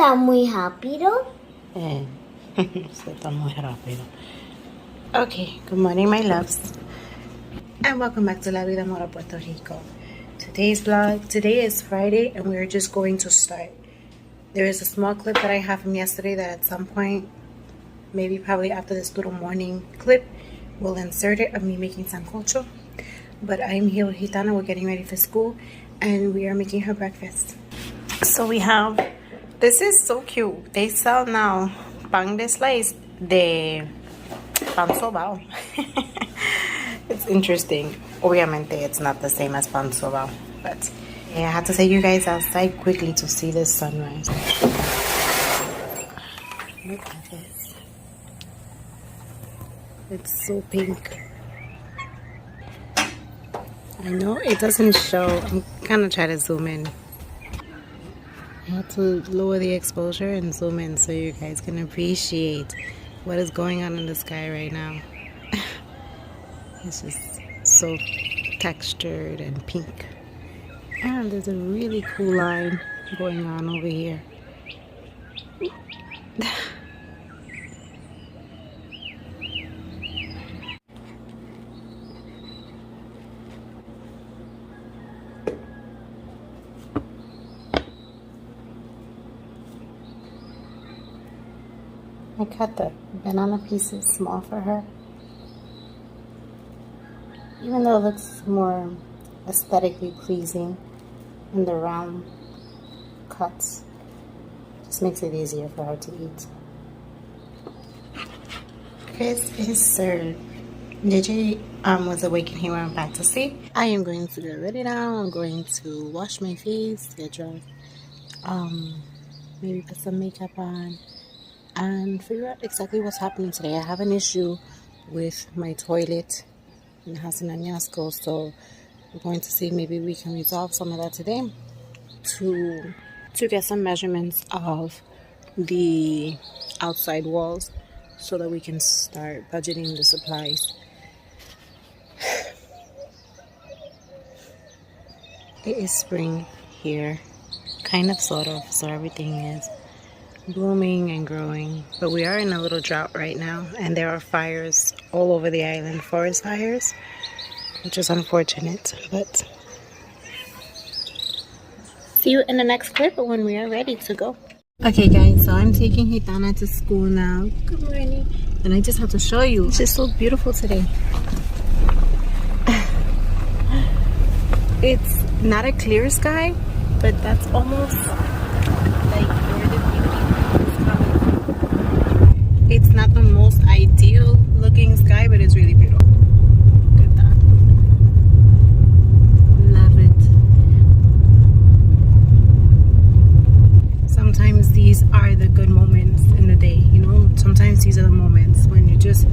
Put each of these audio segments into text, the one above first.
está muy rápido. Se está muy rápido. Okay, good morning, my loves, and welcome back to La Vida Mora Puerto Rico. Today's vlog, today is Friday, and we're just going to start. There is a small clip that I have from yesterday that at some point, maybe probably after this little morning clip, we'll insert it of me making sancocho. But I'm here with Gitana, we're getting ready for school, and we are making her breakfast. So we have, this is so cute. They sell now pan de slice de pan sobao. It's interesting. Obviamente, it's not the same as pan sobao, but yeah, I had to take you guys outside quickly to see the sunrise. Look at this. It's so pink. I know it doesn't show. I'm gonna try to zoom in. I have to lower the exposure and zoom in so you guys can appreciate what is going on in the sky right now. It's just so textured and pink. And there's a really cool line going on over here. I cut the banana pieces small for her. Even though it looks more aesthetically pleasing in the round cuts, just makes it easier for her to eat. Chris is served. JJ was awake and he went back to sleep. I am going to get ready now. I'm going to wash my face, get dressed, maybe put some makeup on, and figure out exactly what's happening today. I have an issue with my toilet in Hasan Añasco, so we're going to see maybe we can resolve some of that today to get some measurements of the outside walls so that we can start budgeting the supplies. It is spring here, kind of, sort of, so everything is blooming and growing, but we are in a little drought right now, and there are fires all over the island, forest fires, which is unfortunate. But see you in the next clip when we are ready to go. Okay guys, so I'm taking Gitana to school now. Good morning. And I just have to show you, it's just so beautiful today. It's not a clear sky, but that's almost like where the beauty is coming. It's not the most ideal looking sky, but it's really beautiful. Look at that. Love it. Sometimes these are the good moments in the day, you know? Sometimes these are the moments when you're just,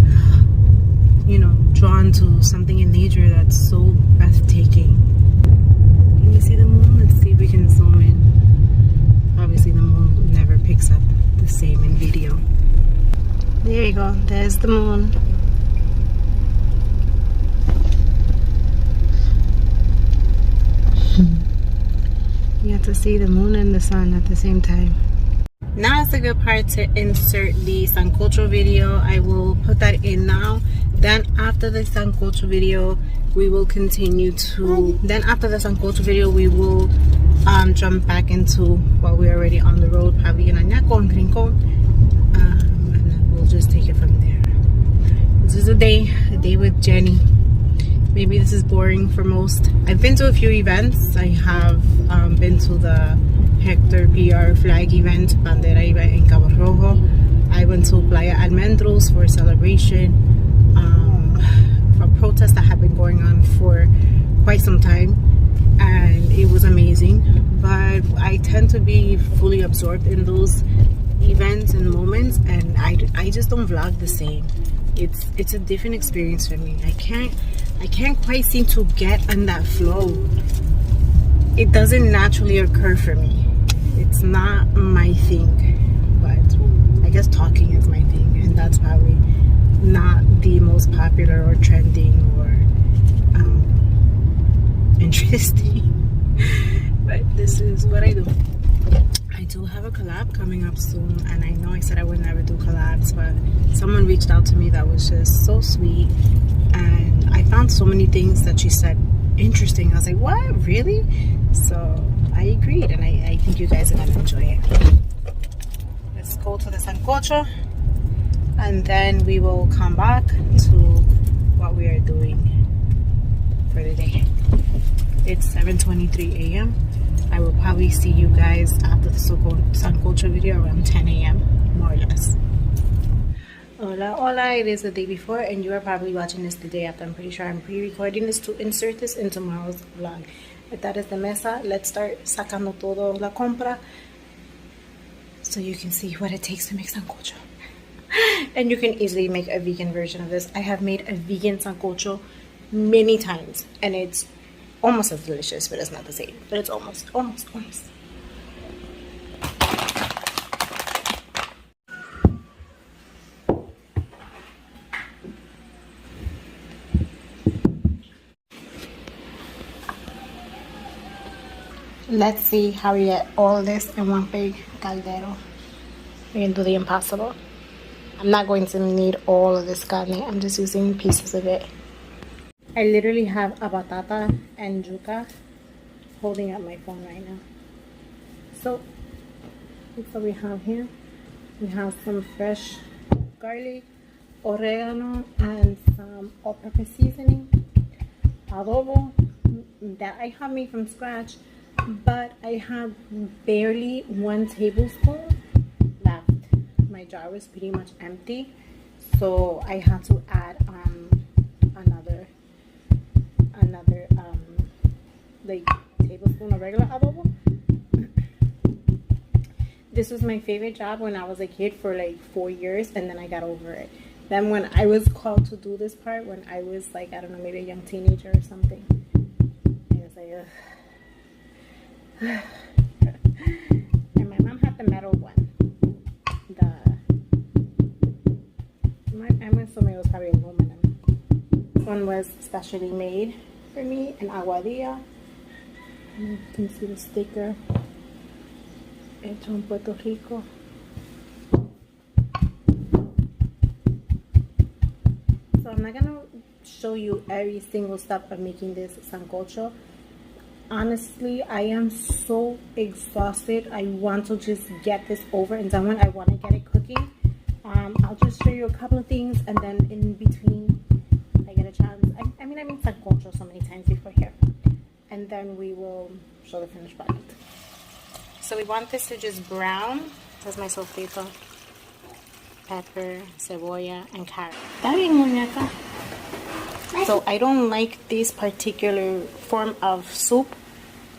you know, drawn to something in nature that's so breathtaking. Can you see the moon? Let's see if we can zoom in. Obviously the moon never picks up the same in video. There you go, there's the moon. You have to see the moon and the sun at the same time. Now is the good part to insert the sancocho video. I will put that in now. Then after the sancocho video, we will continue to, we will jump back into while we're already on the road, probably in Añaco and Rincon. And then we'll just take it from there. This is a day with Jenny. Maybe this is boring for most. I've been to a few events. I have been to the Hector PR flag event, Bandera event in Cabo Rojo. I went to Playa Almendros for a celebration, a protest that had been going on for quite some time, and it was amazing. But I tend to be fully absorbed in those events and moments, and I just don't vlog the same. It's a different experience for me. I can't quite seem to get in that flow. It doesn't naturally occur for me. It's not my thing, but I guess talking is my thing, and that's probably not the most popular or trending or interesting, but this is what I do. I do have a collab coming up soon, and I know I said I would never do collabs, but someone reached out to me that was just so sweet, and I found so many things that she said interesting. I was like, what, really? So I agreed, and I think you guys are gonna enjoy it. Let's go to the sancocho, and then we will come back to what we are doing for the day. It's 7:23 a.m. I will probably see you guys after the sancocho video around 10 a.m. more or less. Hola, hola. It is the day before, and you are probably watching this the day after. I'm pretty sure I'm pre-recording this to insert this in tomorrow's vlog. But that is the mesa. Let's start sacando todo la compra so you can see what it takes to make sancocho. And you can easily make a vegan version of this. I have made a vegan sancocho many times, and it's almost as delicious, but it's not the same. But it's almost. Let's see how we get all this in one big caldero. We're gonna do the impossible. I'm not going to need all of this carne. I'm just using pieces of it. I literally have a batata and yuca holding up my phone right now. So, that's what we have here. We have some fresh garlic, oregano, and some all-purpose seasoning. Adobo that I have made from scratch, but I have barely 1 tablespoon left. My jar was pretty much empty, so I had to add another like tablespoon of regular adobo. This was my favorite job when I was a kid for like 4 years, and then I got over it. Then when I was called to do this part, when I was like, I don't know, maybe a young teenager or something, I was like, ugh. And my mom had the metal one. I'm assuming it was probably aluminum. This one was specially made for me in Aguadilla. And you can see the sticker. Hecho en Puerto Rico. So I'm not gonna show you every single step of making this sancocho. Honestly, I am so exhausted. I want to just get this over and done with. I want to get it cooking. I'll just show you a couple of things, and then in between, I get a chance. I mean sancocho so many times before here. And then we will show the finished product. So we want this to just brown. That's my sofrito. Pepper, cebolla, and carrot. Está bien, muñeca. So I don't like this particular form of soup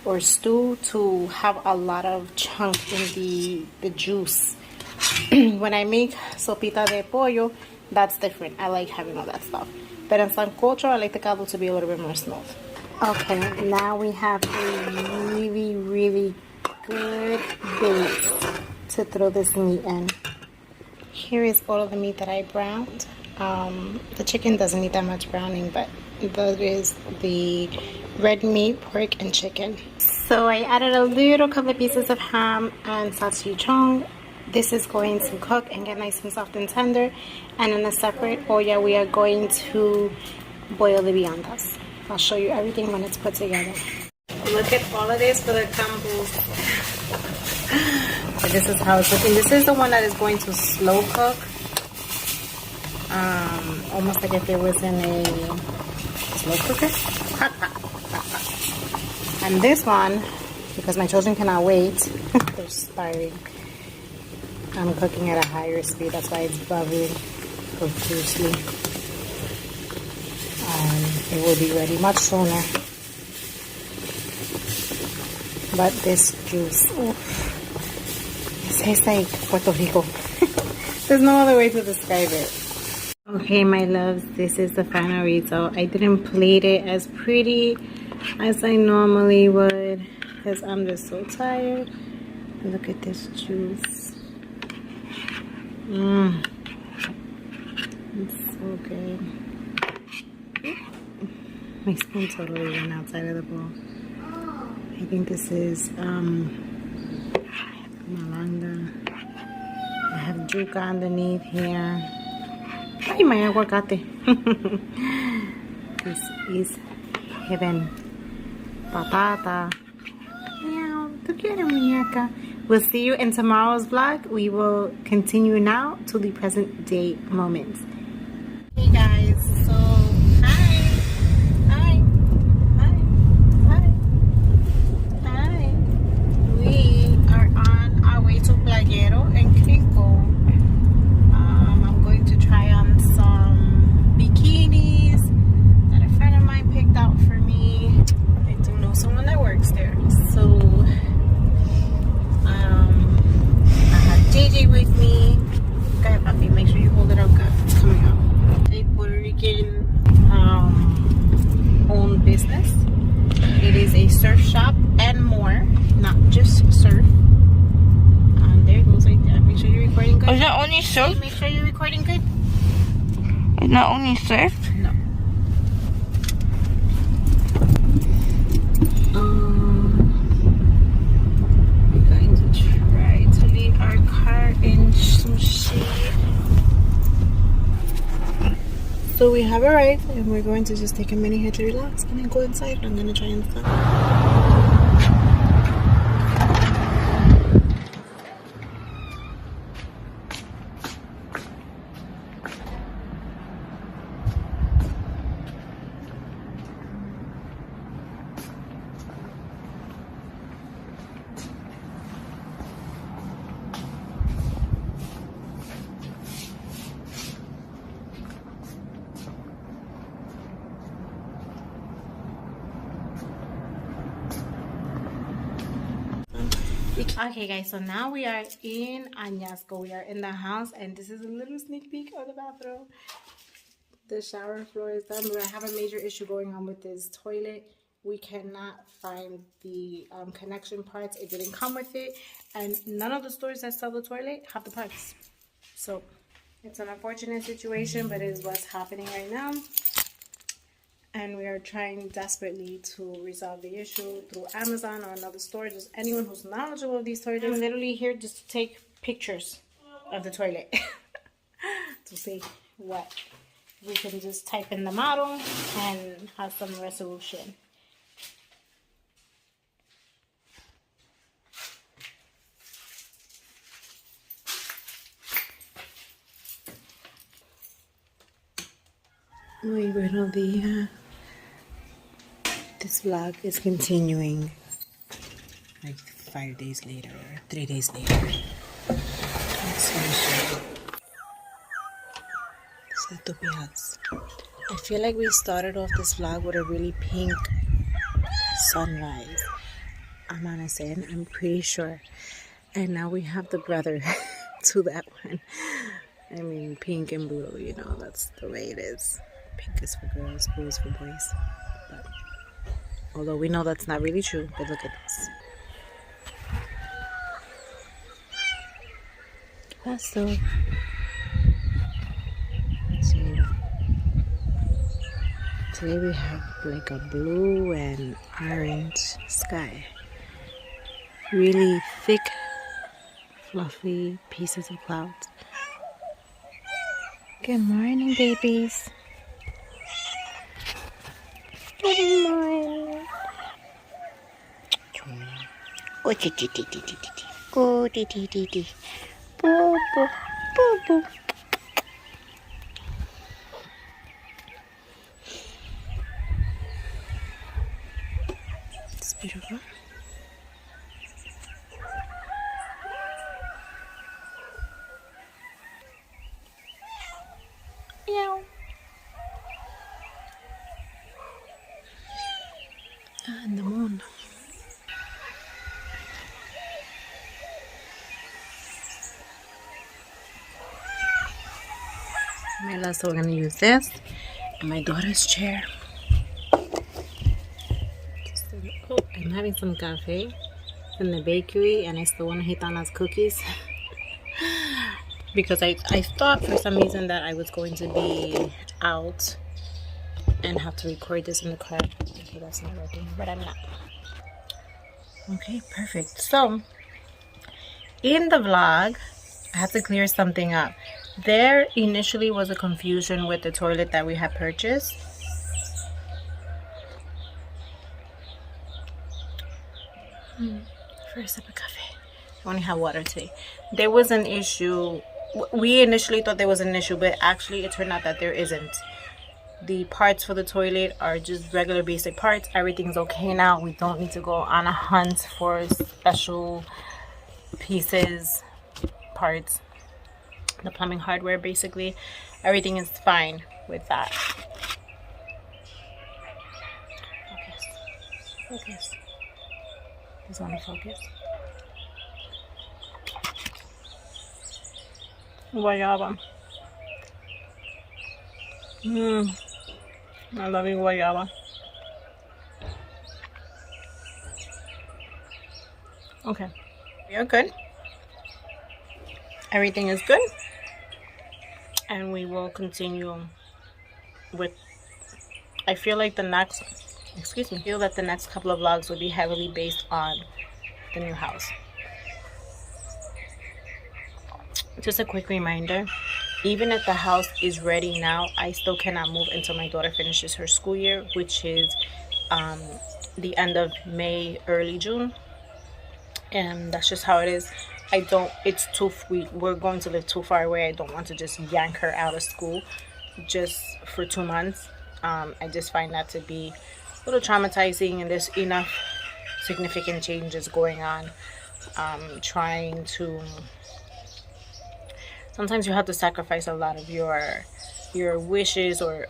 or stew to have a lot of chunk in the juice. When I make sopita de pollo, that's different. I like having all that stuff. But in sancocho, I like the caldo to be a little bit more smooth. Okay, now we have a really, really good base to throw this meat in. Here is all of the meat that I browned. The chicken doesn't need that much browning, but that is the red meat, pork, and chicken. So I added a little couple of pieces of ham and salchichon. This is going to cook and get nice and soft and tender. And in a separate olla, we are going to boil the viandas. I'll show you everything when it's put together. Look at all of this for the cambus. So this is how it's looking. This is the one that is going to slow cook. Almost like if it was in a slow cooker. And this one, because my children cannot wait, they're starving. I'm cooking at a higher speed, that's why it's bubbling profusely. It will be ready much sooner. But this juice, oof, it tastes like Puerto Rico. There's no other way to describe it. Okay, my loves, this is the final result. I didn't plate it as pretty as I normally would because I'm just so tired. Look at this juice. It's so good. My spoon totally went outside of the bowl. I think this is yuca underneath here. Ay, my aguacate. This is heaven. Patata. Meow. Tú quieres, muñeca. We'll see you in tomorrow's vlog. We will continue now to the present day moments. Hey guys, so hi. We are on our way to Playero and Crico. I'm going to try on some bikinis that a friend of mine picked out for me. I do know someone that works there, so I have JJ with me. Okay, papi, make sure you hold it up good. It's coming out. A Puerto Rican owned business. It is a surf shop and more, not just surf. There it goes right there. Make sure you're recording good. Is that only surf? Make sure you're recording good. It's not only surf? No. We're going to try to leave our car in some shade. So we have arrived and we're going to just take a minute here to relax and then go inside. I'm going to try and stop. Okay guys, so now we are in Añasco. We are in the house and this is a little sneak peek of the bathroom. The shower floor is done, but I have a major issue going on with this toilet. We cannot find the connection parts. It didn't come with it, and none of the stores that sell the toilet have the parts. So it's an unfortunate situation, but it is what's happening right now. And we are trying desperately to resolve the issue through Amazon or another store. Just anyone who's knowledgeable of these toilets. I'm literally here just to take pictures of the toilet to see what we can just type in the model and have some resolution. Muy buenos días. This vlog is continuing like 5 days later or 3 days later. I feel like we started off this vlog with a really pink sunrise. Amanecen, I'm pretty sure. And now we have the brother to that one. I mean, pink and blue, you know, that's the way it is. Pink is for girls, blue is for boys. But although we know that's not really true, but look at this. So today we have like a blue and orange sky. Really thick, fluffy pieces of clouds. Good morning, babies. Good morning. Oh, go, boo, boo, boo, boo. It's beautiful. Meow. And the moon. So we're gonna use this and my daughter's chair. Oh, I'm having some cafe in the bakery and I still want to hit on those cookies because I thought for some reason that I was going to be out and have to record this in the car. Okay, that's not working, but I'm not. Okay, perfect. So in the vlog I had to clear something up. There initially was a confusion with the toilet that we had purchased. First sip of coffee. I only have water today. There was an issue. We initially thought there was an issue, but actually it turned out that there isn't. The parts for the toilet are just regular basic parts. Everything's okay now. We don't need to go on a hunt for special pieces, parts, the plumbing hardware. Basically everything is fine with that. Focus. Just want to focus. Guayaba. I love you, guayaba. Okay, we are good. Everything is good, and we will continue with. I feel like the next, I feel that the next couple of vlogs will be heavily based on the new house. Just a quick reminder, even if the house is ready now, I still cannot move until my daughter finishes her school year, which is the end of May, early June. And that's just how it is. We're going to live too far away. I don't want to just yank her out of school just for 2 months. I just find that to be a little traumatizing, and there's enough significant changes going on. Trying to, sometimes you have to sacrifice a lot of your wishes or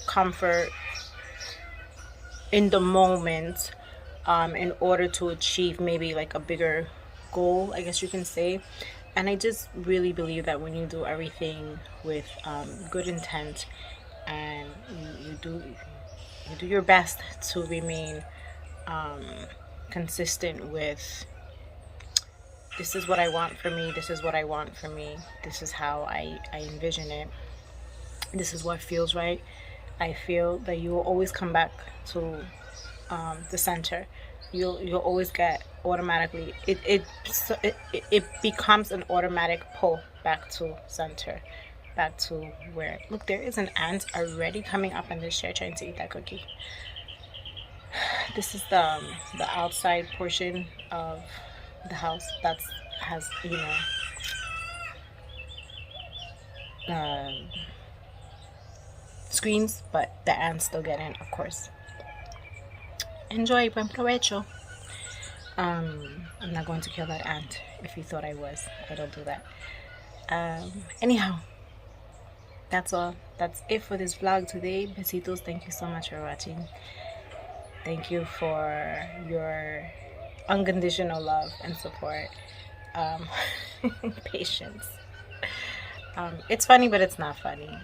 comfort in the moment in order to achieve maybe like a bigger goal, I guess you can say. And I just really believe that when you do everything with good intent, and you do your best to remain consistent with, this is what I want for me, this is what I want for me, this is how I envision it, this is what feels right, I feel that you will always come back to the center. You'll always get automatically, it becomes an automatic pull back to center, back to where, look, there is an ant already coming up in this chair trying to eat that cookie. This is the outside portion of the house that has, you know, screens, but the ants still get in, of course. Enjoy, buen provecho. I'm not going to kill that ant. If you thought I was, I don't do that. Anyhow, that's all. That's it for this vlog today. Besitos. Thank you so much for watching. Thank you for your unconditional love and support. Patience. It's funny, but it's not funny.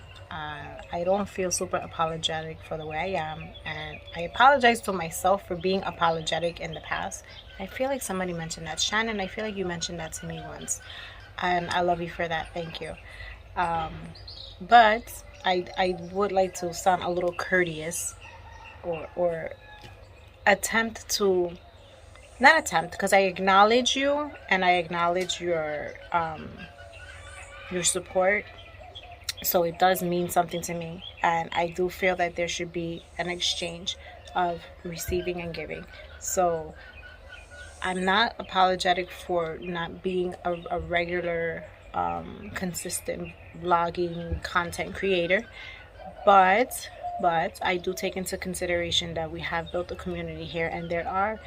I don't feel super apologetic for the way I am, and I apologize to myself for being apologetic in the past. I feel like somebody mentioned that. Shannon, I feel like you mentioned that to me once, and I love you for that. Thank you. But I would like to sound a little courteous, or attempt to, not attempt, because I acknowledge you and I acknowledge your support. So it does mean something to me, and I do feel that there should be an exchange of receiving and giving. So I'm not apologetic for not being a regular consistent vlogging content creator, but I do take into consideration that we have built a community here, and there are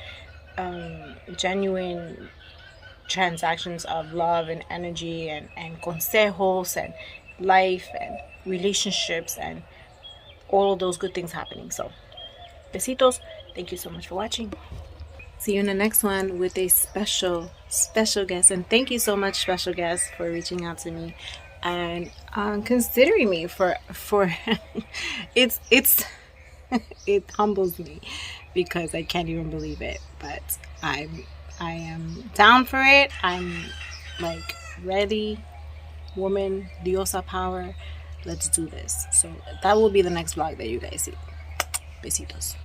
genuine transactions of love and energy and consejos and life and relationships and all of those good things happening. So besitos. Thank you so much for watching. See you in the next one with a special guest. And thank you so much, special guest, for reaching out to me and considering me for it's it humbles me because I can't even believe it, but I am down for it. I'm like ready. Woman, diosa power, let's do this. So that will be the next vlog that you guys see. Besitos.